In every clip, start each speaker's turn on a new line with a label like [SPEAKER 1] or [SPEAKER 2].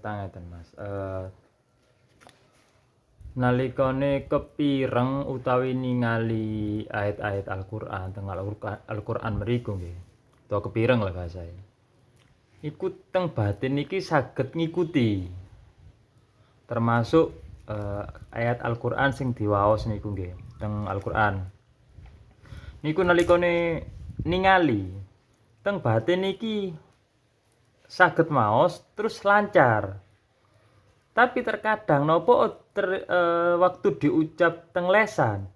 [SPEAKER 1] petang ngeten Mas. Nalikane kepireng utawi ningali ayat-ayat Al-Qur'an teng Al-Qur'an mriku nggih. Utawa kepireng lah bahasae. Iku teng batin niki saged ngikuti. Termasuk ayat Al-Qur'an sing diwaos niku nggih teng Al-Qur'an. Niku nalikane ningali teng batin niki saged maos terus lancar. Tapi terkadang nopo waktu diucap teng lesan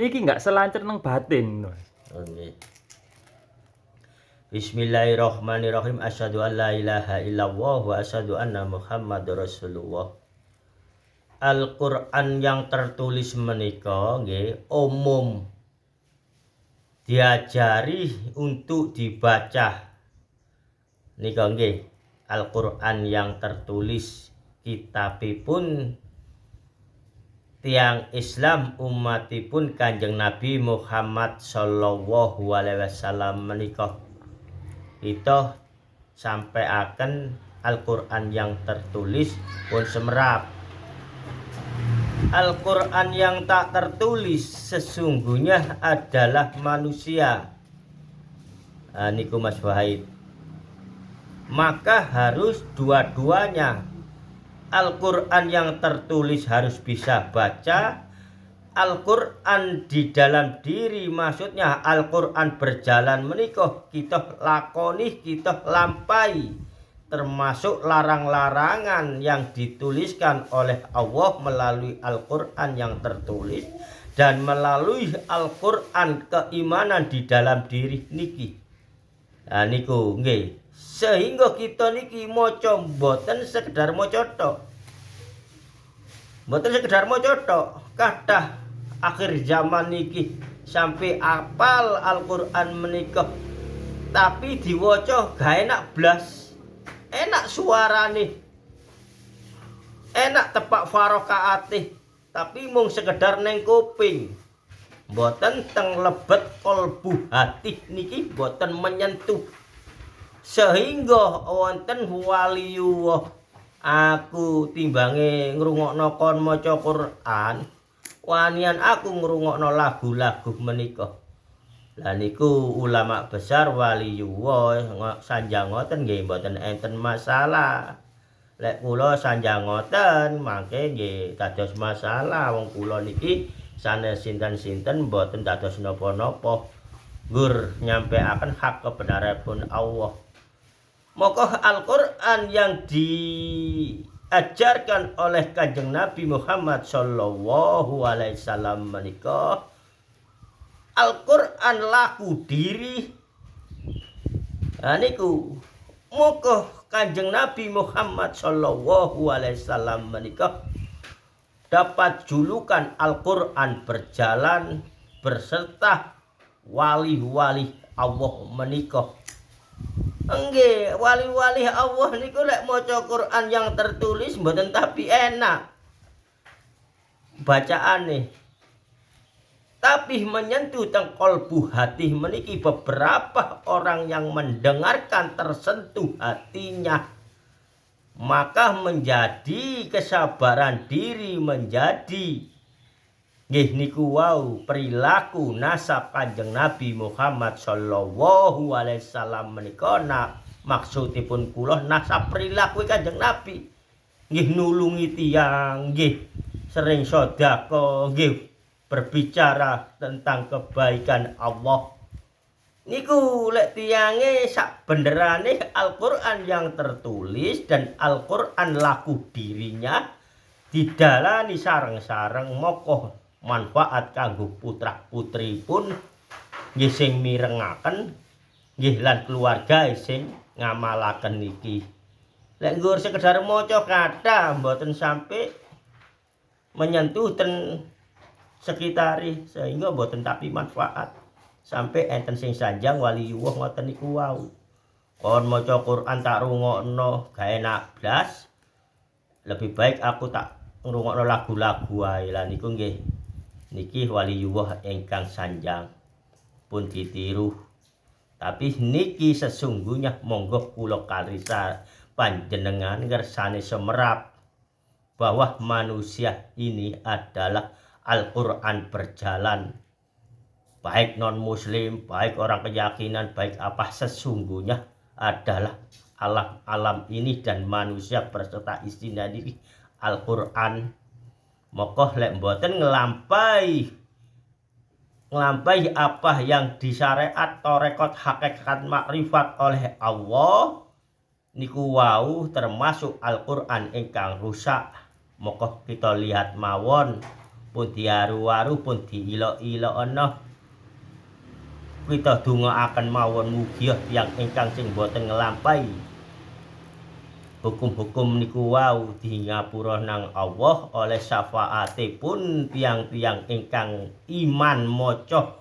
[SPEAKER 1] niki nggak selancar neng batin.
[SPEAKER 2] Oke. Bismillahirrahmanirrahim. Asyhadu an la ilaha illallah wa asyhadu anna Muhammadar Rasulullah. Al-Qur'an yang tertulis menika nggih umum diajari untuk dibaca. Nika nggih Al-Qur'an yang tertulis kitabipun tiang Islam umatipun Kanjeng Nabi Muhammad sallallahu alaihi wasallam menika kita sampai akan Al-Qur'an yang tertulis pun semerap. Al-Qur'an yang tak tertulis sesungguhnya adalah manusia. Niku Mas Wahid. Maka harus dua-duanya. Al-Qur'an yang tertulis harus bisa baca. Al-Qur'an di dalam diri maksudnya Al-Qur'an berjalan menika kita lakoni, kita lampai, termasuk larang-larangan yang dituliskan oleh Allah melalui Al-Qur'an yang tertulis dan melalui Al-Qur'an keimanan di dalam diri niki. Niku nggih. Sehingga kita niki maca mboten sekedar maca tok. Mboten sekedar maca tok. Kathah akhir zaman niki sampai apal Al-Qur'an menika. Tapi diwaca ga enak blas. Enak suarane. Enak tepak farokaate. Tapi mung sekedar neng kuping. Mboten teng lebet kolbu hati niki mboten menyentuh. Sehingga wonten waliyullah aku timbange ngrungokno kon maca Quran wanian aku ngrungokno lagu-lagu menika. Lah niku ulama besar waliyullah sanjang ngoten nggih mboten enten masalah. Lek kula sanjang ngoten mangke nggih dados masalah wong kula niki sanes sinten-sinten mboten dados napa-napa. Gur nyampeaken hak kebenaripun Allah. Maka Al-Qur'an yang diajarkan oleh Kanjeng Nabi Muhammad sallallahu alaihi wasallam menika Al-Qur'an laku diri. Niku maka Kanjeng Nabi Muhammad sallallahu alaihi wasallam menika dapat julukan Al-Qur'an berjalan berserta wali-wali Allah menika. Nggih, wali-wali Allah niku lek maca Quran yang tertulis mboten tapi enak bacaane. Tapi menyentuh teng kolbu hati meniki beberapa orang yang mendengarkan tersentuh hatinya. Maka menjadi kesabaran diri menjadi nggih niku wau perilaku nasab Kanjeng Nabi Muhammad sallallahu alaihi wasallam menika maksudipun kula nasab perilaku Kanjeng Nabi nggih nulungi tiyang, nggih sering sedekah, nggih berbicara tentang kebaikan Allah. Niku lek tiyange sak benderane Al-Qur'an yang tertulis dan Al-Qur'an laku dirinya didalani sareng-sareng moko manfaat kanggo putra-putri pun nggih sing mirengaken nggih lan keluarga sing ngamalaken niki. Lek nggur sekedar maca kathah mboten sampai menyentuh ten sekitari sehingga mboten tapi manfaat. Sampai enten sing sanjang waliyullah ngoten niku wau. Kon maca Quran tak rungokno ga enak blas. Lebih baik aku tak ngrungokno lagu-lagu wae. Lah niku nggih niki waliyullah ingkang sanjang pun ditiru. Tapi niki sesungguhnya monggo kula panjenengan ngersane semerap bahwa manusia ini adalah Al-Quran berjalan. Baik non-muslim, baik orang keyakinan, baik apa, sesungguhnya adalah alam ini dan manusia berserta isinya diri Al-Quran. Maka lek mboten ngelampahi apa yang disyariat torekot hakikat makrifat oleh Allah niku wau termasuk Al-Quran ingkang rusak. Maka kita lihat mawon pun diaru-aru pun diilo-ilono, kita dongaaken mawon mugi yang ingkang sing boten ngelampahi hukum-hukum niku wau di ngapura nang Allah oleh syafaatipun tiang-tiang ingkang iman maca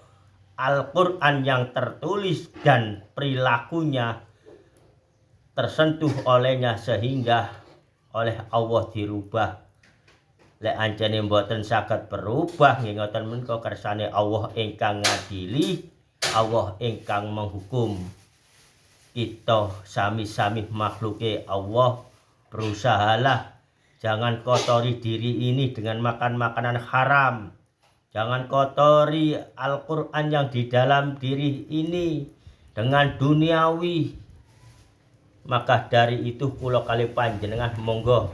[SPEAKER 2] Al-Quran yang tertulis dan perilakunya tersentuh olehnya sehingga oleh Allah dirubah. Lek ancene mboten saged berubah nggih ngoten menika kersane Allah ingkang ngadili, Allah ingkang menghukum. Kita sami-sami makhluke Allah, berusahalah jangan kotori diri ini dengan makan makanan haram. Jangan kotori Al-Quran yang di dalam diri ini dengan duniawi. Maka dari itu kula kali panjenengan monggo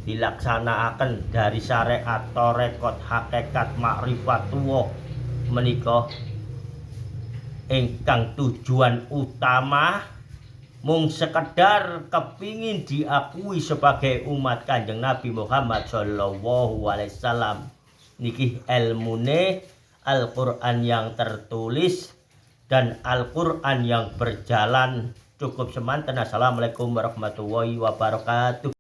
[SPEAKER 2] dilaksanakaken dari syariat torekot hakikat makrifatullah menika ingkang tujuan utama mung sekedar kepingin diakui sebagai umat Kanjeng Nabi Muhammad sallallahu alaihi wasallam. Niki ilmune Al-Quran yang tertulis dan Al-Quran yang berjalan. Cukup semanten. Assalamualaikum warahmatullahi wabarakatuh.